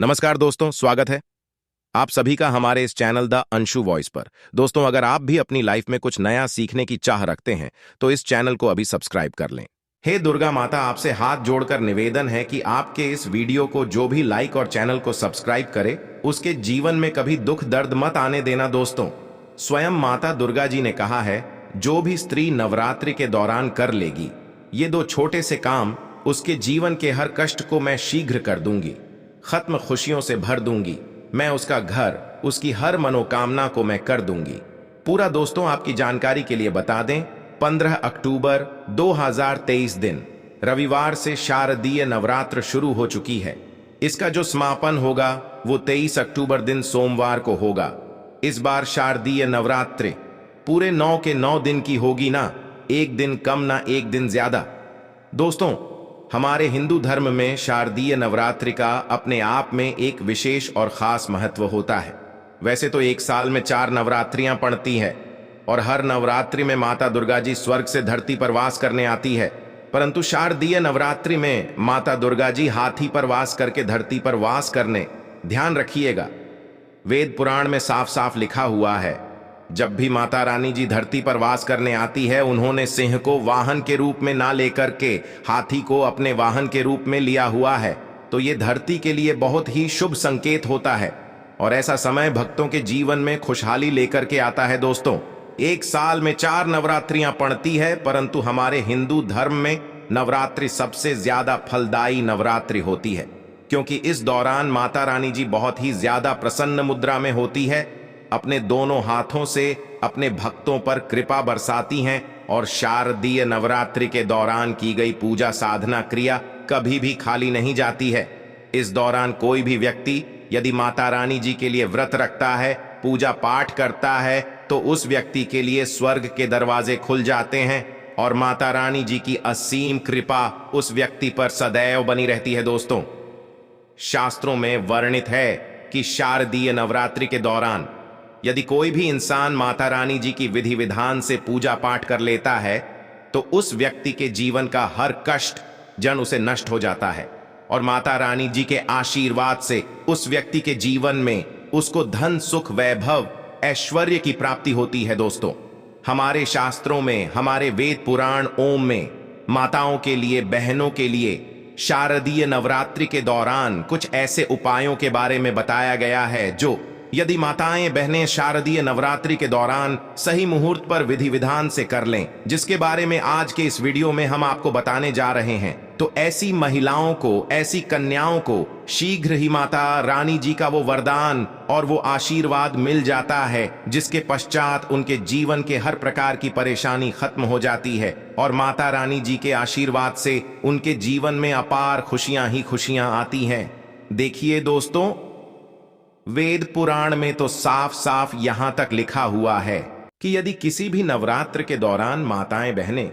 नमस्कार दोस्तों, स्वागत है आप सभी का हमारे इस चैनल द अंशु वॉइस पर। दोस्तों, अगर आप भी अपनी लाइफ में कुछ नया सीखने की चाह रखते हैं तो इस चैनल को अभी सब्सक्राइब कर लें। हे दुर्गा माता, आपसे हाथ जोड़कर निवेदन है कि आपके इस वीडियो को जो भी लाइक और चैनल को सब्सक्राइब करे उसके जीवन में कभी दुख दर्द मत आने देना। दोस्तों, स्वयं माता दुर्गा जी ने कहा है, जो भी स्त्री नवरात्रि के दौरान कर लेगी ये दो छोटे से काम, उसके जीवन के हर कष्ट को मैं शीघ्र कर दूंगी, खत्म खुशियों से भर दूंगी। मैं उसका घर, उसकी हर मनोकामना को मैं कर दूंगी पूरा। दोस्तों, आपकी जानकारी के लिए बता दें, 15 अक्टूबर 2023 दिन रविवार से शारदीय नवरात्र शुरू हो चुकी है। इसका जो समापन होगा वो 23 अक्टूबर दिन सोमवार को होगा। इस बार शारदीय नवरात्रि पूरे 9 के 9 दिन की होगी ना, एक दिन कम ना एक दिन ज्यादा। दोस्तों, हमारे हिंदू धर्म में शारदीय नवरात्रि का अपने आप में एक विशेष और खास महत्व होता है। वैसे तो एक साल में 4 नवरात्रियां पड़ती है और हर नवरात्रि में माता दुर्गा जी स्वर्ग से धरती पर वास करने आती है, परंतु शारदीय नवरात्रि में माता दुर्गा जी हाथी पर वास करके धरती पर वास करने। ध्यान रखिएगा, वेद पुराण में साफ साफ लिखा हुआ है, जब भी माता रानी जी धरती पर वास करने आती है उन्होंने सिंह को वाहन के रूप में ना लेकर के हाथी को अपने वाहन के रूप में लिया हुआ है। तो ये धरती के लिए बहुत ही शुभ संकेत होता है और ऐसा समय भक्तों के जीवन में खुशहाली लेकर के आता है। दोस्तों, एक साल में 4 नवरात्रियां पड़ती है, परंतु हमारे हिंदू धर्म में नवरात्रि सबसे ज्यादा फलदायी नवरात्रि होती है, क्योंकि इस दौरान माता रानी जी बहुत ही ज्यादा प्रसन्न मुद्रा में होती है, अपने दोनों हाथों से अपने भक्तों पर कृपा बरसाती हैं और शारदीय नवरात्रि के दौरान की गई पूजा साधना क्रिया कभी भी खाली नहीं जाती है। इस दौरान कोई भी व्यक्ति यदि माता रानी जी के लिए व्रत रखता है, पूजा पाठ करता है, तो उस व्यक्ति के लिए स्वर्ग के दरवाजे खुल जाते हैं और माता रानी जी की असीम कृपा उस व्यक्ति पर सदैव बनी रहती है। दोस्तों, शास्त्रों में वर्णित है कि शारदीय नवरात्रि के दौरान यदि कोई भी इंसान माता रानी जी की विधि विधान से पूजा पाठ कर लेता है तो उस व्यक्ति के जीवन का हर कष्ट जन उसे नष्ट हो जाता है और माता रानी जी के आशीर्वाद से उस व्यक्ति के जीवन में उसको धन सुख वैभव ऐश्वर्य की प्राप्ति होती है। दोस्तों, हमारे शास्त्रों में, हमारे वेद पुराण ओम में माताओं के लिए, बहनों के लिए शारदीय नवरात्रि के दौरान कुछ ऐसे उपायों के बारे में बताया गया है जो यदि माताएं बहनें शारदीय नवरात्रि के दौरान सही मुहूर्त पर विधि विधान से कर लें, जिसके बारे में आज के इस वीडियो में हम आपको बताने जा रहे हैं, तो ऐसी महिलाओं को, ऐसी कन्याओं को शीघ्र ही माता रानी जी का वो वरदान और वो आशीर्वाद मिल जाता है, जिसके पश्चात उनके जीवन के हर प्रकार की परेशानी खत्म हो जाती है और माता रानी जी के आशीर्वाद से उनके जीवन में अपार खुशियां ही खुशियां आती हैं। देखिए दोस्तों, वेद पुराण में तो साफ साफ यहां तक लिखा हुआ है कि यदि किसी भी नवरात्र के दौरान माताएं बहनें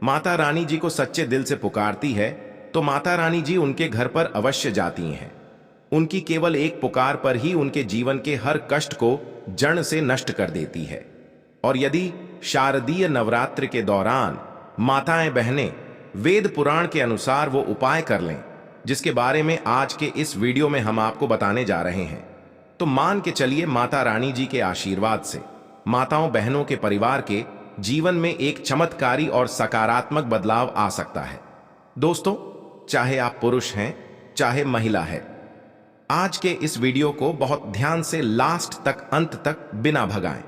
माता रानी जी को सच्चे दिल से पुकारती है तो माता रानी जी उनके घर पर अवश्य जाती हैं। उनकी केवल एक पुकार पर ही उनके जीवन के हर कष्ट को जड़ से नष्ट कर देती है। और यदि शारदीय नवरात्र के दौरान माताएं बहनें वेद पुराण के अनुसार वो उपाय कर लें, जिसके बारे में आज के इस वीडियो में हम आपको बताने जा रहे हैं, तो मान के चलिए माता रानी जी के आशीर्वाद से माताओं बहनों के परिवार के जीवन में एक चमत्कारी और सकारात्मक बदलाव आ सकता है। दोस्तों, चाहे आप पुरुष हैं चाहे महिला है, आज के इस वीडियो को बहुत ध्यान से लास्ट तक, अंत तक बिना भगाएं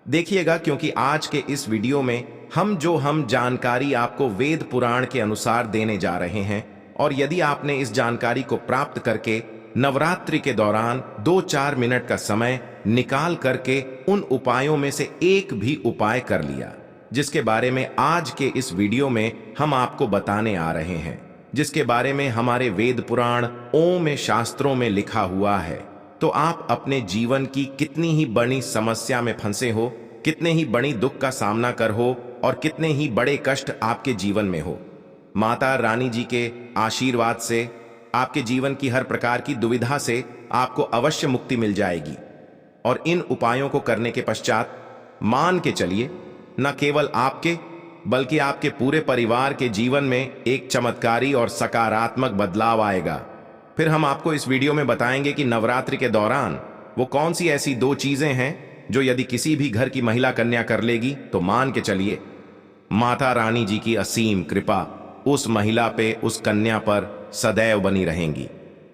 देखिएगा, क्योंकि आज के इस वीडियो में हम जानकारी आपको वेद पुराण के अनुसार देने जा रहे हैं और यदि आपने इस जानकारी को प्राप्त करके नवरात्रि के दौरान 2-4 मिनट का समय निकाल करके उन उपायों में से एक भी उपाय कर लिया, जिसके बारे में आज के इस वीडियो में हम आपको बताने आ रहे हैं, जिसके बारे में हमारे वेद पुराण ओम में शास्त्रों में लिखा हुआ है, तो आप अपने जीवन की कितनी ही बड़ी समस्या में फंसे हो, कितने ही बड़ी दुख का सामना कर हो और कितने ही बड़े कष्ट आपके जीवन में हो, माता रानी जी के आशीर्वाद से आपके जीवन की हर प्रकार की दुविधा से आपको अवश्य मुक्ति मिल जाएगी। और इन उपायों को करने के पश्चात मान के चलिए, न केवल आपके बल्कि आपके पूरे परिवार के जीवन में एक चमत्कारी और सकारात्मक बदलाव आएगा। फिर हम आपको इस वीडियो में बताएंगे कि नवरात्रि के दौरान वो कौन सी ऐसी 2 चीजें हैं जो यदि किसी भी घर की महिला कन्या कर लेगी तो मान के चलिए माता रानी जी की असीम कृपा उस महिला पे, उस कन्या पर सदैव बनी रहेंगी।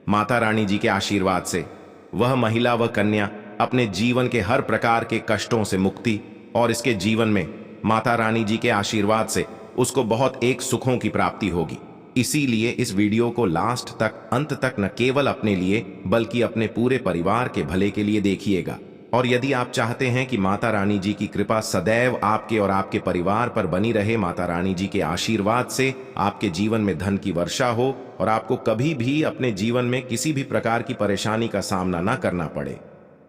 माता रानी जी के आशीर्वाद से वह महिला, वह कन्या अपने जीवन के हर प्रकार के कष्टों से मुक्ति और इसके जीवन में माता रानी जी के आशीर्वाद से उसको बहुत एक सुखों की प्राप्ति होगी। इसीलिए इस वीडियो को लास्ट तक, अंत तक न केवल अपने लिए बल्कि अपने पूरे परिवार के भले के लिए देखिएगा। और यदि आप चाहते हैं कि माता रानी जी की कृपा सदैव आपके और आपके परिवार पर बनी रहे, माता रानी जी के आशीर्वाद से आपके जीवन में धन की वर्षा हो और आपको कभी भी अपने जीवन में किसी भी प्रकार की परेशानी का सामना ना करना पड़े,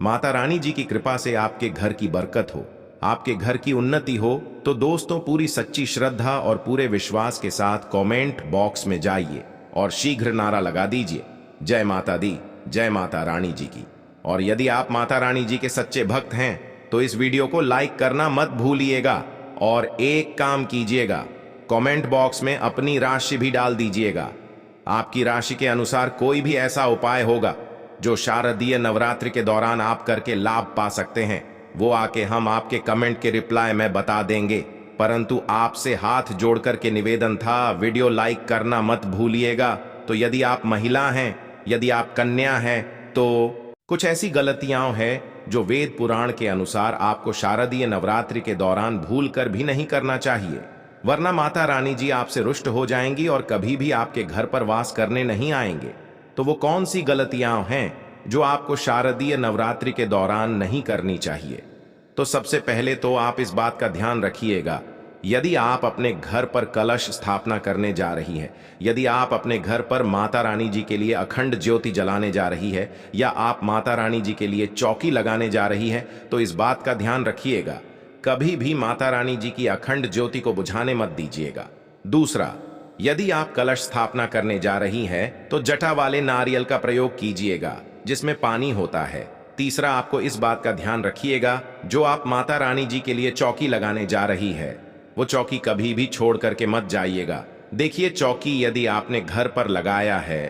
माता रानी जी की कृपा से आपके घर की बरकत हो, आपके घर की उन्नति हो, तो दोस्तों पूरी सच्ची श्रद्धा और पूरे विश्वास के साथ कमेंट बॉक्स में जाइए और शीघ्र नारा लगा दीजिए, जय माता दी, जय माता रानी जी की। और यदि आप माता रानी जी के सच्चे भक्त हैं तो इस वीडियो को लाइक करना मत भूलिएगा और एक काम कीजिएगा, कमेंट बॉक्स में अपनी राशि भी डाल दीजिएगा। आपकी राशि के अनुसार कोई भी ऐसा उपाय होगा जो शारदीय नवरात्रि के दौरान आप करके लाभ पा सकते हैं, वो आके हम आपके कमेंट के रिप्लाई में बता देंगे। परंतु आपसे हाथ जोड़ करके निवेदन था, वीडियो लाइक करना मत भूलिएगा। तो यदि आप महिला हैं, यदि आप कन्या हैं, तो कुछ ऐसी गलतियां हैं जो वेद पुराण के अनुसार आपको शारदीय नवरात्रि के दौरान भूल कर भी नहीं करना चाहिए, वरना माता रानी जी आपसे रुष्ट हो जाएंगी और कभी भी आपके घर पर वास करने नहीं आएंगे। तो वो कौन सी गलतियां हैं जो आपको शारदीय नवरात्रि के दौरान नहीं करनी चाहिए? तो सबसे पहले तो आप इस बात का ध्यान रखिएगा, यदि आप अपने घर पर कलश स्थापना करने जा रही है, यदि आप अपने घर पर माता रानी जी के लिए अखंड ज्योति जलाने जा रही है, या आप माता रानी जी के लिए चौकी लगाने जा रही है, तो इस बात का ध्यान रखिएगा, कभी भी माता रानी जी की अखंड ज्योति को बुझाने मत दीजिएगा। दूसरा, यदि आप कलश स्थापना करने जा रही है तो जटा वाले नारियल का प्रयोग कीजिएगा जिसमें पानी होता है। तीसरा, आपको इस बात का ध्यान रखिएगा, जो आप माता रानी जी के लिए चौकी लगाने जा रही है वो चौकी कभी भी छोड़ करके मत जाइएगा। देखिए, चौकी यदि आपने घर पर लगाया है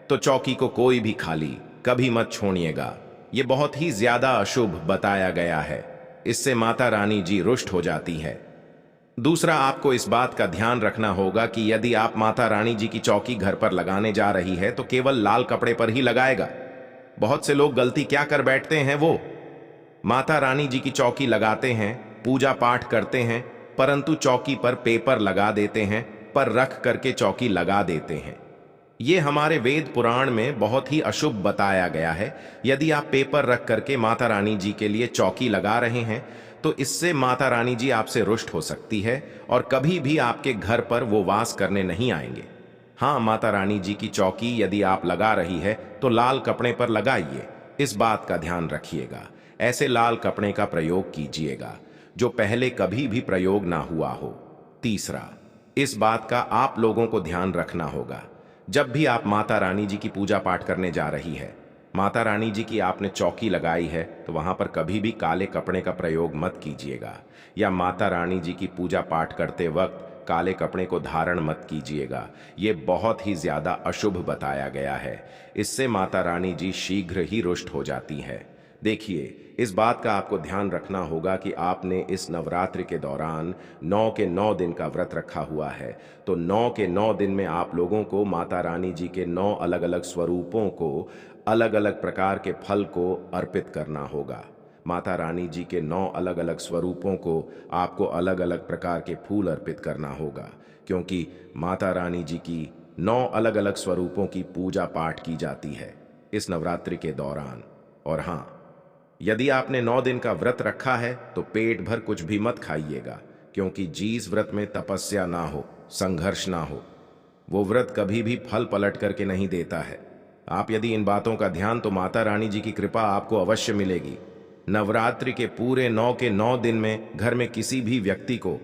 तो चौकी को कोई भी खाली कभी मत छोड़िएगा, ये बहुत ही ज्यादा अशुभ बताया गया है, इससे माता रानी जी रुष्ट हो जाती है। दूसरा, आपको इस बात का ध्यान रखना होगा कि यदि आप माता रानी जी की चौकी घर पर लगाने जा रही है तो केवल लाल कपड़े पर ही लगाएगा। बहुत से लोग गलती क्या कर बैठते हैं, वो माता रानी जी की चौकी लगाते हैं, पूजा पाठ करते हैं, परंतु चौकी पर पेपर लगा देते हैं, पर रख करके चौकी लगा देते हैं। ये हमारे वेद पुराण में बहुत ही अशुभ बताया गया है। यदि आप पेपर रख करके माता रानी जी के लिए चौकी लगा रहे हैं तो इससे माता रानी जी आपसे रुष्ट हो सकती है और कभी भी आपके घर पर वो वास करने नहीं आएंगे। हाँ, माता रानी जी की चौकी यदि आप लगा रही है तो लाल कपड़े पर लगाइए, इस बात का ध्यान रखिएगा। ऐसे लाल कपड़े का प्रयोग कीजिएगा जो पहले कभी भी प्रयोग ना हुआ हो। तीसरा, इस बात का आप लोगों को ध्यान रखना होगा, जब भी आप माता रानी जी की पूजा पाठ करने जा रही है, माता रानी जी की आपने चौकी लगाई है तो वहां पर कभी भी काले कपड़े का प्रयोग मत कीजिएगा, या माता रानी जी की पूजा पाठ करते वक्त काले कपड़े को धारण मत कीजिएगा। ये बहुत ही ज्यादा अशुभ बताया गया है, इससे माता रानी जी शीघ्र ही रुष्ट हो जाती है। देखिए, इस बात का आपको ध्यान रखना होगा कि आपने इस नवरात्रि के दौरान 9 के 9 दिन का व्रत रखा हुआ है, तो 9 के 9 दिन में आप लोगों को माता रानी जी के 9 अलग अलग स्वरूपों को, अलग अलग प्रकार के फल को अर्पित करना होगा। माता रानी जी के 9 अलग अलग स्वरूपों को आपको अलग अलग प्रकार के फूल अर्पित करना होगा, क्योंकि माता रानी जी की 9 अलग अलग स्वरूपों की पूजा पाठ की जाती है इस नवरात्रि के दौरान। और हाँ, यदि आपने 9 दिन का व्रत रखा है तो पेट भर कुछ भी मत खाइएगा, क्योंकि जिस व्रत में तपस्या ना हो, संघर्ष ना हो, वो व्रत कभी भी फल पलट करके नहीं देता है। आप यदि इन बातों का ध्यान, तो माता रानी जी की कृपा आपको अवश्य मिलेगी। नवरात्रि के पूरे 9 के 9 दिन में घर में किसी भी व्यक्ति को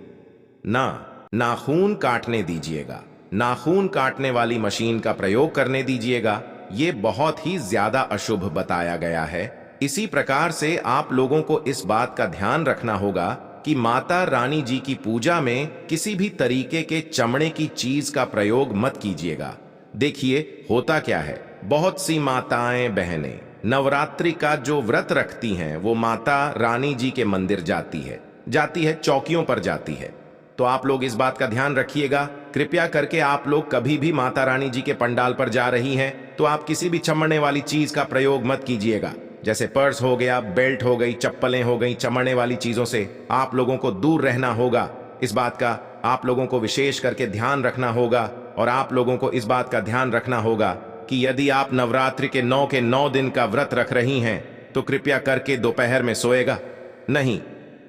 नाखून काटने दीजिएगा, नाखून काटने वाली मशीन का प्रयोग करने दीजिएगा। ये बहुत ही ज्यादा अशुभ बताया गया है। इसी प्रकार से आप लोगों को इस बात का ध्यान रखना होगा कि माता रानी जी की पूजा में किसी भी तरीके के चमड़े की चीज का प्रयोग मत कीजिएगा। देखिए, होता क्या है, बहुत सी माताएं बहनें नवरात्रि का जो व्रत रखती हैं वो माता रानी जी के मंदिर जाती है, चौकियों पर जाती है। तो आप लोग इस बात का ध्यान रखिएगा, कृपया करके आप लोग कभी भी माता रानी जी के पंडाल पर जा रही हैं तो आप किसी भी चमड़ने वाली चीज का प्रयोग मत कीजिएगा। जैसे पर्स हो गया, बेल्ट हो गई, चप्पलें हो गई, चमड़ने वाली चीजों से आप लोगों को दूर रहना होगा। इस बात का आप लोगों को विशेष करके ध्यान रखना होगा। और आप लोगों को इस बात का ध्यान रखना होगा कि यदि आप नवरात्रि के 9 दिन का व्रत रख रही हैं तो कृपया करके दोपहर में सोएगा नहीं।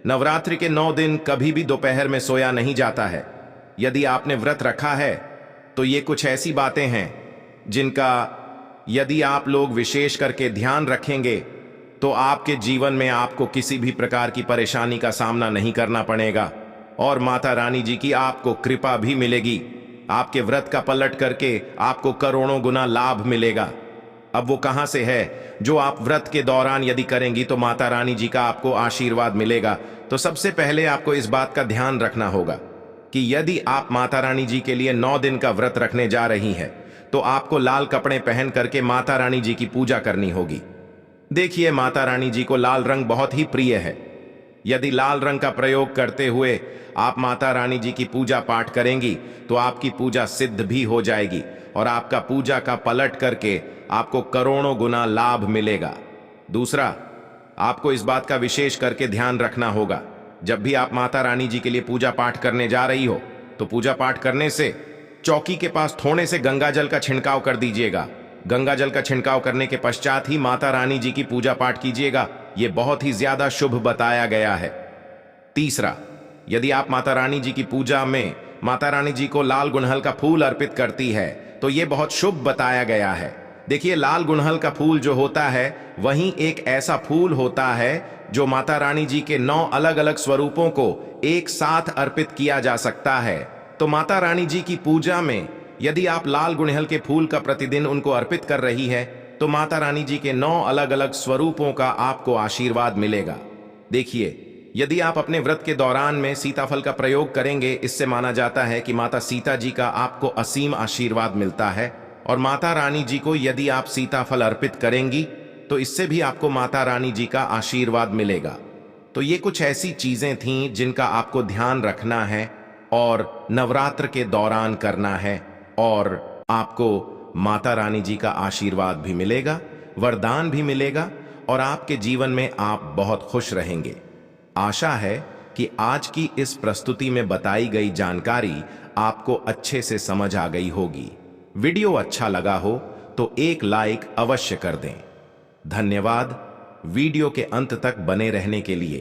नवरात्रि के 9 दिन कभी भी दोपहर में सोया नहीं जाता है। यदि आपने व्रत रखा है तो ये कुछ ऐसी बातें हैं जिनका यदि आप लोग विशेष करके ध्यान रखेंगे तो आपके जीवन में आपको किसी भी प्रकार की परेशानी का सामना नहीं करना पड़ेगा और माता रानी जी की आपको कृपा भी मिलेगी। आपके व्रत का पलट करके आपको करोड़ों गुना लाभ मिलेगा। अब वो कहां से है जो आप व्रत के दौरान यदि करेंगी तो माता रानी जी का आपको आशीर्वाद मिलेगा। तो सबसे पहले आपको इस बात का ध्यान रखना होगा कि यदि आप माता रानी जी के लिए 9 दिन का व्रत रखने जा रही हैं तो आपको लाल कपड़े पहन करके माता रानी जी की पूजा करनी होगी। देखिए, माता रानी जी को लाल रंग बहुत ही प्रिय है। यदि लाल रंग का प्रयोग करते हुए आप माता रानी जी की पूजा पाठ करेंगी तो आपकी पूजा सिद्ध भी हो जाएगी और आपका पूजा का पलट करके आपको करोड़ों गुना लाभ मिलेगा। दूसरा, आपको इस बात का विशेष करके ध्यान रखना होगा, जब भी आप माता रानी जी के लिए पूजा पाठ करने जा रही हो तो पूजा पाठ करने से चौकी के पास थोड़े से गंगा जल का छिड़काव कर दीजिएगा। गंगा जल का छिड़काव करने के पश्चात ही माता रानी जी की पूजा पाठ कीजिएगा। यह बहुत ही ज्यादा शुभ बताया गया है। तीसरा, यदि आप माता रानी जी की पूजा में माता रानी जी को लाल गुड़हल का फूल अर्पित करती है तो यह बहुत शुभ बताया गया है। देखिए, लाल गुड़हल का फूल जो होता है वही एक ऐसा फूल होता है जो माता रानी जी के 9 अलग अलग स्वरूपों को एक साथ अर्पित किया जा सकता है। तो माता रानी जी की पूजा में यदि आप लाल गुड़हल के फूल का प्रतिदिन उनको अर्पित कर रही है तो माता रानी जी के 9 अलग अलग स्वरूपों का आपको आशीर्वाद मिलेगा। देखिए, यदि आप अपने व्रत के दौरान में सीताफल का प्रयोग करेंगे, इससे माना जाता है कि माता सीता जी का आपको असीम आशीर्वाद मिलता है। और माता रानी जी को यदि आप सीताफल अर्पित करेंगी तो इससे भी आपको माता रानी जी का आशीर्वाद मिलेगा। तो ये कुछ ऐसी चीजें थीं जिनका आपको ध्यान रखना है और नवरात्र के दौरान करना है और आपको माता रानी जी का आशीर्वाद भी मिलेगा, वरदान भी मिलेगा और आपके जीवन में आप बहुत खुश रहेंगे। आशा है कि आज की इस प्रस्तुति में बताई गई जानकारी आपको अच्छे से समझ आ गई होगी। वीडियो अच्छा लगा हो तो एक लाइक अवश्य कर दें। धन्यवाद वीडियो के अंत तक बने रहने के लिए।